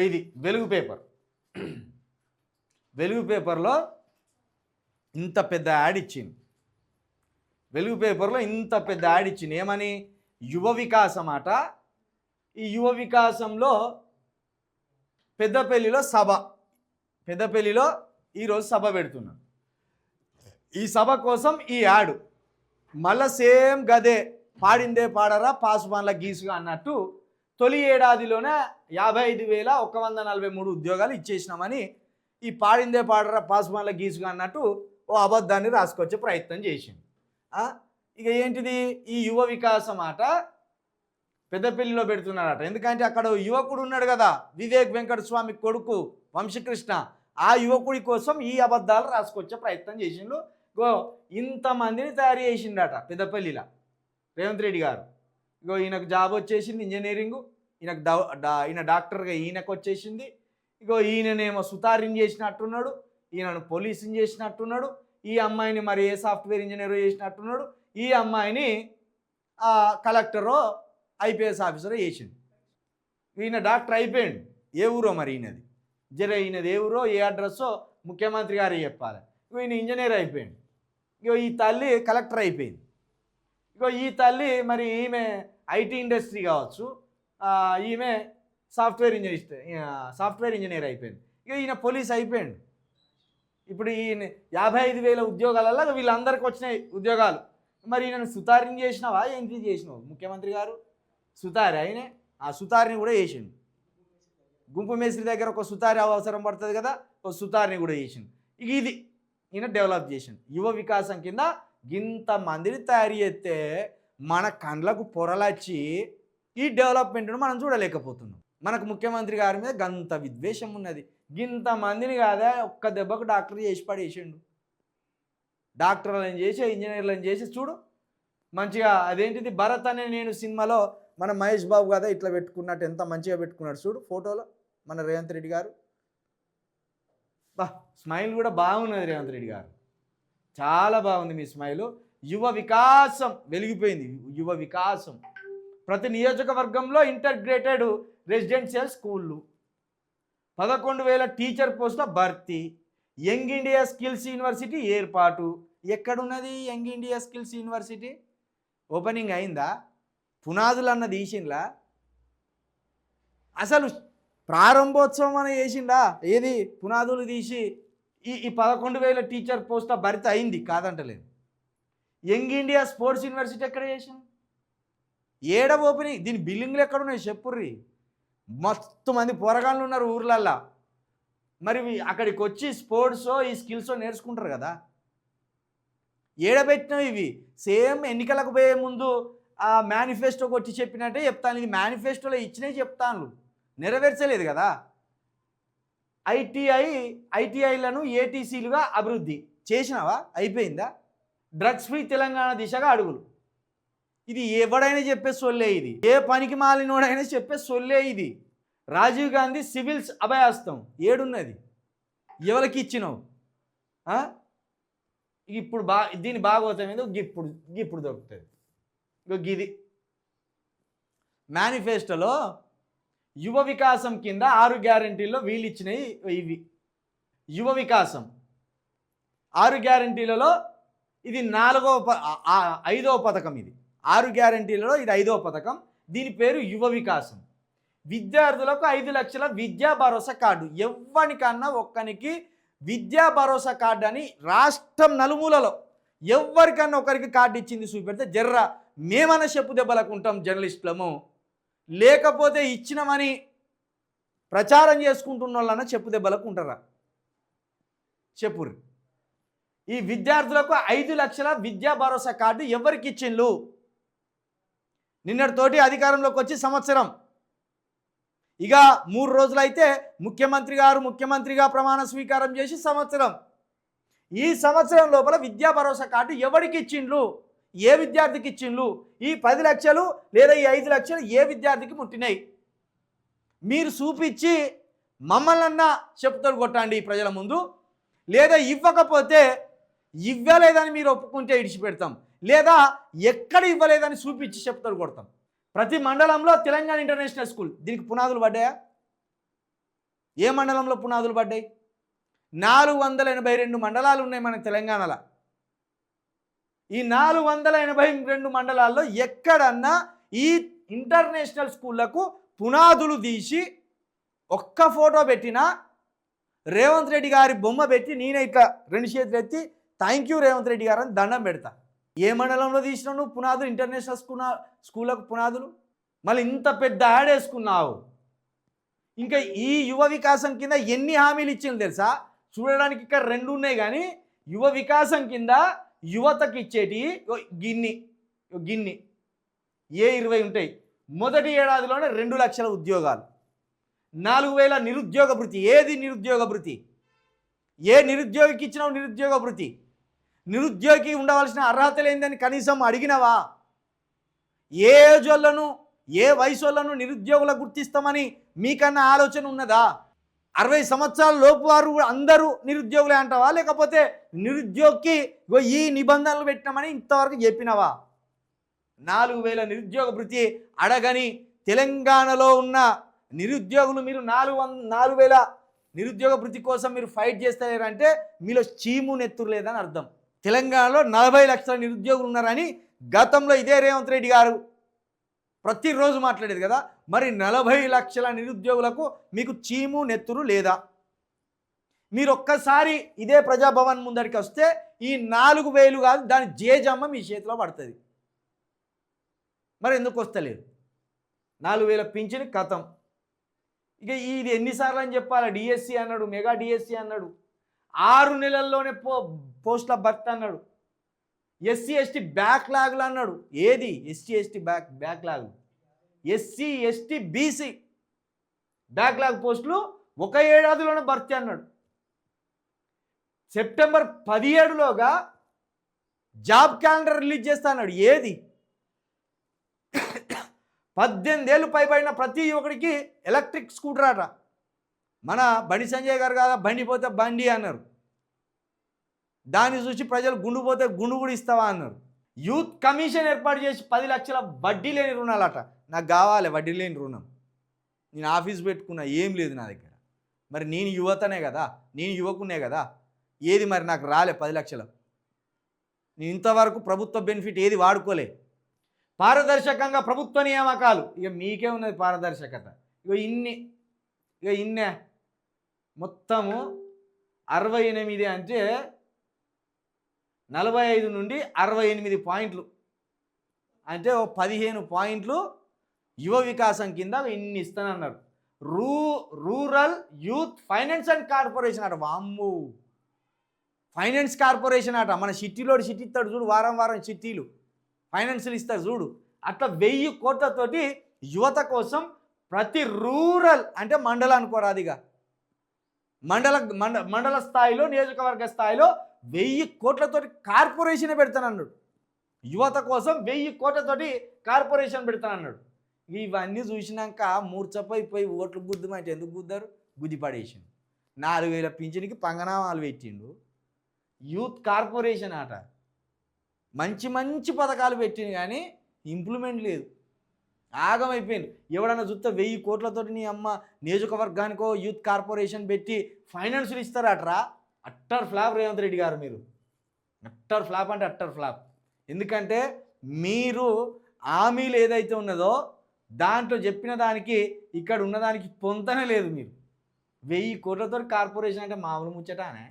ఇది వెలుగు పేపర్. వెలుగు పేపర్లో ఇంత పెద్ద యాడ్ ఇచ్చింది. వెలుగు పేపర్లో ఇంత పెద్ద యాడ్ ఇచ్చింది. ఏమని? యువ వికాసం అట. ఈ యువ వికాసంలో పెద్దపల్లిలో సభ, పెద్దపల్లిలో ఈరోజు సభ పెడుతున్నాం. ఈ సభ కోసం ఈ యాడ్ మళ్ళా సేమ్ గదే, పాడిందే పాడరా పాసుబాన్ల గీసుగా అన్నట్టు తొలి ఏడాదిలోనే 55,143 ఉద్యోగాలు ఇచ్చేసినామని ఈ పాడిందే పాడరా పాసుబాన్ల గీసుగా అన్నట్టు ఓ అబద్ధాన్ని రాసుకొచ్చే ప్రయత్నం చేసింది. ఇక ఏంటిది? ఈ యువ వికాసం ఆట పెద్దపల్లిలో పెడుతున్నారట. ఎందుకంటే అక్కడ యువకుడు ఉన్నాడు కదా, వివేక్ వెంకటస్వామి కొడుకు వంశకృష్ణ, ఆ యువకుడి కోసం ఈ అబద్ధాలు రాసుకొచ్చే ప్రయత్నం చేసిండు. ఇంతమందిని తయారు చేసిండట పెద్దపల్లిలో రేవంత్ రెడ్డి గారు. ఈయనకు జాబ్ వచ్చేసింది ఇంజనీరింగు, ఈయన డాక్టర్గా ఈయనకు వచ్చేసింది. ఈయననేమో సుతారిని చేసినట్టున్నాడు, ఈయనను పోలీసుని చేసినట్టున్నాడు, ఈ అమ్మాయిని మరి ఏ సాఫ్ట్వేర్ ఇంజనీర్ చేసినట్టున్నాడు, ఈ అమ్మాయిని కలెక్టరో ఐపీఎస్ ఆఫీసరో చేసిండు. ఈయన డాక్టర్ అయిపోయాడు. ఏ ఊరో మరి ఈయనది, ఈయనది ఏ ఊరో ఏ అడ్రస్సో ముఖ్యమంత్రి గారు చెప్పాలి. ఈయన ఇంజనీర్ అయిపోయాడు. ఈ తల్లి కలెక్టర్ అయిపోయింది. ఈ తల్లి మరి ఈమె ఐటీ ఇండస్ట్రీ కావచ్చు, ఈమె సాఫ్ట్వేర్ ఇంజనీర్ అయిపోయింది. ఈయన పోలీస్ అయిపోయాడు. ఇప్పుడు ఈయన 55,000 ఉద్యోగాలలో వీళ్ళందరికీ వచ్చినాయి ఉద్యోగాలు. మరి ఈయనను సుతారిని చేసినావా, ఏంటి చేసినావు ముఖ్యమంత్రి గారు? సుతారి ఆయనే, ఆ సుతారిని కూడా చేసిండు. గుంపు మేస్త్రి దగ్గర ఒక సుతారి అవసరం పడుతుంది కదా, ఒక సుతారిని కూడా చేసిండు. ఇది ఈయన డెవలప్ చేసిండు. యువ వికాసం కింద ఇంతమందిని తయారు చేస్తే మన కండ్లకు పొరలచ్చి ఈ డెవలప్మెంట్ను మనం చూడలేకపోతున్నాం. మనకు ముఖ్యమంత్రి గారి మీద గంత విద్వేషం ఉన్నది. ఇంతమందిని కాదా ఒక్క దెబ్బకు డాక్టర్ చేసి పడేసిండు. డాక్టర్లను చేసి ఇంజనీర్లను చేసి చూడు మంచిగా. అదేంటిది భరత్ అనే నేను సినిమాలో మన మహేష్ బాబు కదా ఇట్లా పెట్టుకున్నట్టు ఎంత మంచిగా పెట్టుకున్నాడు చూడు ఫోటోలో మన రేవంత్ రెడ్డి గారు. స్మైల్ కూడా బాగున్నది రేవంత్ రెడ్డి గారు, చాలా బాగుంది మీ స్మైలు. యువ వికాసం వెలిగిపోయింది. యువ వికాసం ప్రతి నియోజకవర్గంలో ఇంటర్గ్రేటెడ్ రెసిడెన్షియల్ స్కూళ్ళు, 11,000 టీచర్ పోస్టుల భర్తీ, యంగ్ ఇండియా స్కిల్స్ యూనివర్సిటీ ఏర్పాటు. ఎక్కడున్నది young India skills university? Opening అయిందా? పునాదులు అన్నది తీసిండ్లా? అసలు ప్రారంభోత్సవం అని చేసిండా? ఏది పునాదులు తీసి ఈ 11,000 టీచర్ పోస్టుల భర్తీ అయింది కాదంటలేదు. యంగ్ ఇండియా స్పోర్ట్స్ యూనివర్సిటీ ఎక్కడ చేసింది? ఏడ ఓపెనింగ్? దీని బిల్డింగ్లు ఎక్కడున్నాయి చెప్పుర్రి. మస్తు మంది పోరగాళ్ళు ఉన్నారు ఊర్లల్లో. మరి అక్కడికి వచ్చి స్పోర్ట్సో ఈ స్కిల్సో నేర్చుకుంటారు కదా. ఏడబెట్టినవి ఇవి సేమ్ ఎన్నికలకు పోయే ముందు ఆ మేనిఫెస్టోకి వచ్చి చెప్పినట్టే చెప్తాను. ఇది మేనిఫెస్టోలో ఇచ్చినవి చెప్తాను, నెరవేర్చలేదు కదా. ఐటీఐలను ఏటీసీలుగా అభివృద్ధి చేసినావా? అయిపోయిందా? డ్రగ్స్ ఫ్రీ తెలంగాణ దిశగా అడుగులు. ఇది ఎవడైనా చెప్పే సొల్లే, ఇది ఏ పనికి మాలినోడైనా చెప్పే సొల్లే ఇది. రాజీవ్ గాంధీ సివిల్స్ అభయాస్తం ఏడున్నది? ఎవరికి ఇచ్చినావు? ఇప్పుడు దీని భాగవతం ఏదో ఇప్పుడు దొరుకుతుంది. ఇది మేనిఫెస్టోలో యువ వికాసం కింద 6 గ్యారంటీల్లో వీళ్ళు ఇచ్చినవి ఇవి. యువ వికాసం 6 గ్యారంటీలలో ఇది 5వ పథకం. ఇది 6 గ్యారంటీలలో ఇది 5వ పథకం. దీని పేరు యువ వికాసం. విద్యార్థులకు 5 లక్షల విద్యా భరోసా కార్డు. ఎవ్వనికన్నా ఒక్కనికి విద్యా భరోసా కార్డు అని రాష్ట్రం నలుమూలలో ఎవరికన్నా ఒకరికి కార్డు ఇచ్చింది చూపెడితే జర్రా మేమన్నా చెప్పు దెబ్బలకు ఉంటాం జర్నలిస్టులము, లేకపోతే ఇచ్చినామని ప్రచారం చేసుకుంటున్న వాళ్ళన్నా చెప్పు దెబ్బలకు ఉంటారా? చెప్పుర్రి. ఈ విద్యార్థులకు 5 లక్షల విద్యా భరోసా కార్డు ఎవరికి ఇచ్చిండ్రు? నిన్నటితోటి అధికారంలోకి వచ్చి సంవత్సరం, ఇక 3 రోజులైతే ముఖ్యమంత్రిగా ప్రమాణ స్వీకారం చేసి సంవత్సరం. ఈ సంవత్సరం లోపల విద్యా భరోసా కార్డు ఎవరికి ఇచ్చిండ్రు? ఏ విద్యార్థికి ఇచ్చిండ్రు? ఈ 10 లక్షలు లేదా ఈ 5 లక్షలు ఏ విద్యార్థికి ముట్టినాయి? మీరు చూపించి మమ్మల్నన్నా చెప్తారు కొట్టండి ఈ ప్రజల ముందు. లేదా ఇవ్వకపోతే ఇవ్వలేదని మీరు ఒప్పుకుంటే ఇడిచిపెడతాం, లేదా ఎక్కడ ఇవ్వలేదని చూపించి చెప్తారు కొడతాం. ప్రతి మండలంలో తెలంగాణ ఇంటర్నేషనల్ స్కూల్, దీనికి పునాదులు పడ్డాయా? ఏ మండలంలో పునాదులు పడ్డాయి? 482 మండలాలు ఉన్నాయి మన తెలంగాణలో. ఈ 482 మండలాల్లో ఎక్కడన్నా ఈ ఇంటర్నేషనల్ స్కూళ్లకు పునాదులు తీసి ఒక్క ఫోటో పెట్టినా రేవంత్ రెడ్డి గారి బొమ్మ పెట్టి నేనే ఇట్లా 2 చేతులు ఎత్తి థ్యాంక్ యూ రేవంత్ రెడ్డి గారు అని దండం పెడతా. ఏ మండలంలో తీసినావు నువ్వు పునాదులు? ఇంటర్నేషనల్ స్కూళ్ళకు పునాదులు. మళ్ళీ ఇంత పెద్ద యాడ్ వేసుకున్నావు. ఇంకా ఈ యువ వికాసం కింద ఎన్ని హామీలు ఇచ్చింది తెలుసా? చూడడానికి ఇక్కడ 2 ఉన్నాయి, కానీ యువ వికాసం కింద యువతకి ఇచ్చేటి గిన్ని ఏ 20 ఉంటాయి. మొదటి ఏడాదిలోనే 2 లక్షల ఉద్యోగాలు, 4000 నిరుద్యోగ భృతి. ఏది నిరుద్యోగ భృతి? ఏ నిరుద్యోగికి ఇచ్చినావు నిరుద్యోగ భృతి? నిరుద్యోగికి ఉండవలసిన అర్హతలు ఏందని కనీసం అడిగినవా? ఏ ఏజ్ వాళ్ళను, ఏ వయసు వాళ్ళను నిరుద్యోగులకు గుర్తిస్తామని మీకన్నా ఆలోచన ఉన్నదా? 60 సంవత్సరాల లోపు వారు అందరూ నిరుద్యోగులే అంటావా? లేకపోతే నిరుద్యోగికి ఈ నిబంధనలు పెట్టినామని ఇంతవరకు చెప్పినవా? 4000 నిరుద్యోగ భృతి అడగని తెలంగాణలో ఉన్న నిరుద్యోగులు మీరు 4000 నిరుద్యోగ భృతి కోసం మీరు ఫైట్ చేస్తారంటే మీలో చీము నెత్తురు లేదని అర్థం. తెలంగాణలో 40 లక్షల నిరుద్యోగులు ఉన్నారని గతంలో ఇదే రేవంత్ రెడ్డి గారు ప్రతిరోజు మాట్లాడేది కదా. మరి 40 లక్షల నిరుద్యోగులకు మీకు చీము నెత్తురు లేదా? మీరు ఒక్కసారి ఇదే ప్రజాభవన్ ముందరికి వస్తే ఈ 4000 కాదు, దాని జేజమ్మ మీ చేతిలో పడుతుంది. మరి ఎందుకు వస్తలేదు? 4000 పింఛన్ కథం. ఇక ఇది ఎన్నిసార్లు అని చెప్పాలి? డిఎస్సి అన్నాడు, మెగా డిఎస్సి అన్నాడు, 6 నెలల్లోనే పోస్టుల భర్తీ అన్నాడు, ఎస్సీ ఎస్టీ బ్యాక్లాగులు అన్నాడు. ఏది SC ST backlog? SC ST BC backlog పోస్టులు 1 ఏడాదిలోనే భర్తీ అన్నాడు. సెప్టెంబర్ 17లోగా జాబ్ క్యాలెండర్ రిలీజ్ చేస్తా అన్నాడు. ఏది? 18 ఏళ్ళు పైబడిన ప్రతి ఒక్కడికి ఎలక్ట్రిక్ స్కూటర్ అట. మన బండి సంజయ్ గారు కదా, బండి పోతే బండి అన్నారు. దాన్ని చూసి ప్రజలు గుండు పోతే గుండు కూడా ఇస్తావా అన్నారు. యూత్ కమిషన్ ఏర్పాటు చేసి 10 లక్షల వడ్డీ లేని రుణాలట. నాకు కావాలి వడ్డీ లేని రుణం. నేను ఆఫీస్ పెట్టుకున్నా, ఏం లేదు నా దగ్గర. మరి నేను యువతనే కదా, నేను యువకునే కదా. ఏది మరి నాకు రాలే 10 లక్షలు. నేను ఇంతవరకు ప్రభుత్వ బెనిఫిట్ ఏది వాడుకోలే. పారదర్శకంగా ప్రభుత్వ నియామకాలు. ఇక మీకే ఉన్నది పారదర్శకత. ఇన్నే మొత్తము 68 అంటే 45 నుండి 68 పాయింట్లు అంటే 15 పాయింట్లు యువ వికాసం కింద ఇన్ని ఇస్తానన్నారు. Rural youth finance and corporation అట. వామ్ము, ఫైనాన్స్ కార్పొరేషన్ అట. మన సిటీలోడు సిటీ ఇస్తాడు చూడు, వారం వారం సిటీలు ఫైనాన్షియల్ ఇస్తారు చూడు. అట్లా 1000 కోట్లతోటి యువత కోసం ప్రతి రూరల్ అంటే మండలం అనుకోరాదిగా, మండల స్థాయిలో, నియోజకవర్గ స్థాయిలో 1000 కోట్లతోటి కార్పొరేషన్ పెడతానన్నాడు. యువత కోసం 1000 కోట్లతోటి కార్పొరేషన్ పెడతానన్నాడు. ఇవన్నీ చూసినాక మూర్చపోయి ఓట్లు గుద్దుమంటే ఎందుకు గుద్దారు? గుద్ది పడేసిండు. 4000 పింఛన్కి పంగనామాలు పెట్టిండు. యూత్ కార్పొరేషన్ ఆట. మంచి మంచి పథకాలు పెట్టింది కానీ ఇంప్లిమెంట్ లేదు. ఆగమైపోయింది. ఎవడన్నా చూస్తే 1000 కోట్లతోటి నీ అమ్మ నియోజకవర్గానికో యూత్ కార్పొరేషన్ పెట్టి ఫైనాన్షియల్ ఇస్తారట్రా. Utter flop Revanth Reddy garu. మీరు అట్టర్ ఫ్లాప్ అంటే అట్టర్ ఫ్లాప్. ఎందుకంటే మీరు హామీలు ఏదైతే ఉన్నదో దాంట్లో చెప్పిన దానికి ఇక్కడ ఉన్నదానికి పొంతనే లేదు. మీరు 1000 కోట్లతో కార్పొరేషన్ అంటే మామూలు ముచ్చటానే.